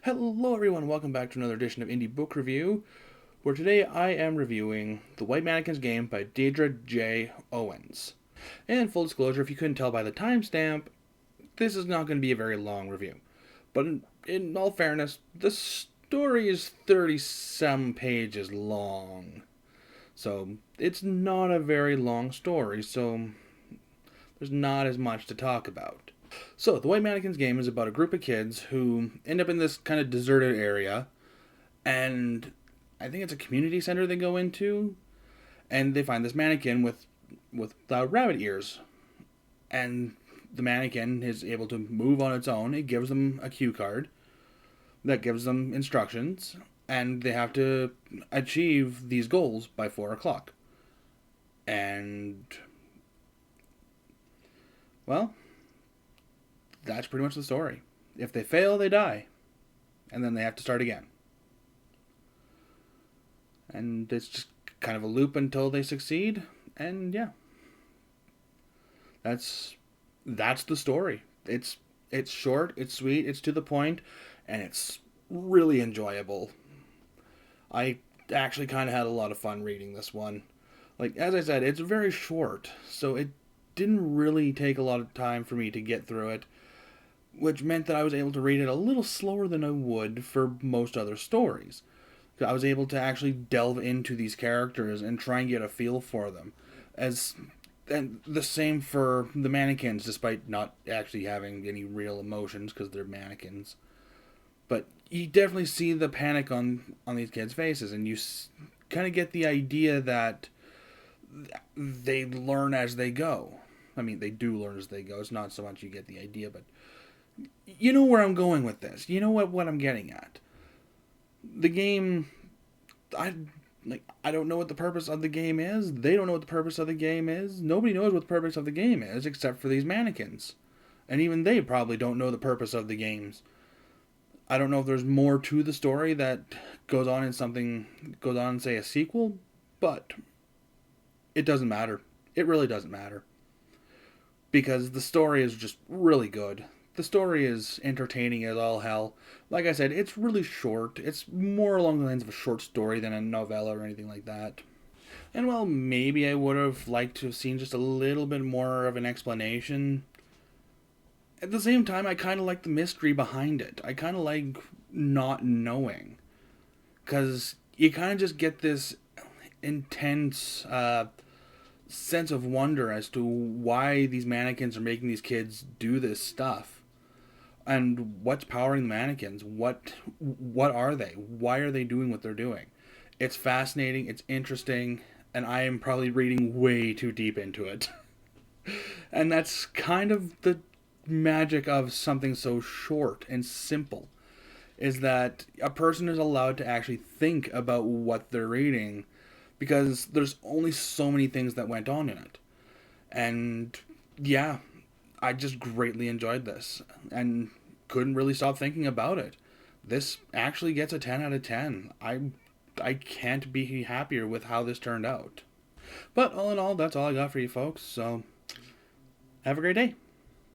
Hello everyone, welcome back to another edition of Indie Book Review, where today I am reviewing The White Mannequin's Game by Deidre J. Owens. And full disclosure, if you couldn't tell by the timestamp, this is not going to be a very long review. But in all fairness, the story is 30-some pages long. So it's not a very long story, so there's not as much to talk about. So, The White Mannequin's Game is about a group of kids who end up in this kind of deserted area, and I think it's a community center they go into, and they find this mannequin with rabbit ears, and the mannequin is able to move on its own. It gives them a cue card that gives them instructions, and they have to achieve these goals by 4 o'clock. And, well, that's pretty much the story. If they fail, they die. And then they have to start again. And it's just kind of a loop until they succeed. And yeah. That's the story. It's short, it's sweet, it's to the point, and it's really enjoyable. I actually kind of had a lot of fun reading this one. Like, as I said, it's very short, so it didn't really take a lot of time for me to get through it, which meant that I was able to read it a little slower than I would for most other stories. I was able to actually delve into these characters and try and get a feel for them. And the same for the mannequins, despite not actually having any real emotions because they're mannequins. But you definitely see the panic on these kids' faces, and you kind of get the idea that they learn as they go. I mean, they do learn as they go. It's not so much you get the idea, but you know where I'm going with this. You know what I'm getting at. The game, I don't know what the purpose of the game is. They don't know what the purpose of the game is. Nobody knows what the purpose of the game is except for these mannequins. And even they probably don't know the purpose of the games. I don't know if there's more to the story that goes on in say a sequel, but it doesn't matter. It really doesn't matter. Because the story is just really good. The story is entertaining as all hell. Like I said, it's really short. It's more along the lines of a short story than a novella or anything like that. And well, maybe I would have liked to have seen just a little bit more of an explanation. At the same time, I kind of like the mystery behind it. I kind of like not knowing. Because you kind of just get this intense sense of wonder as to why these mannequins are making these kids do this stuff. And what's powering the mannequins? What are they? Why are they doing what they're doing? It's fascinating, it's interesting, and I am probably reading way too deep into it. And that's kind of the magic of something so short and simple, is that a person is allowed to actually think about what they're reading, because there's only so many things that went on in it. And yeah, I just greatly enjoyed this and couldn't really stop thinking about it. This actually gets a 10 out of 10. I can't be happier with how this turned out. But all in all, that's all I got for you folks. So have a great day.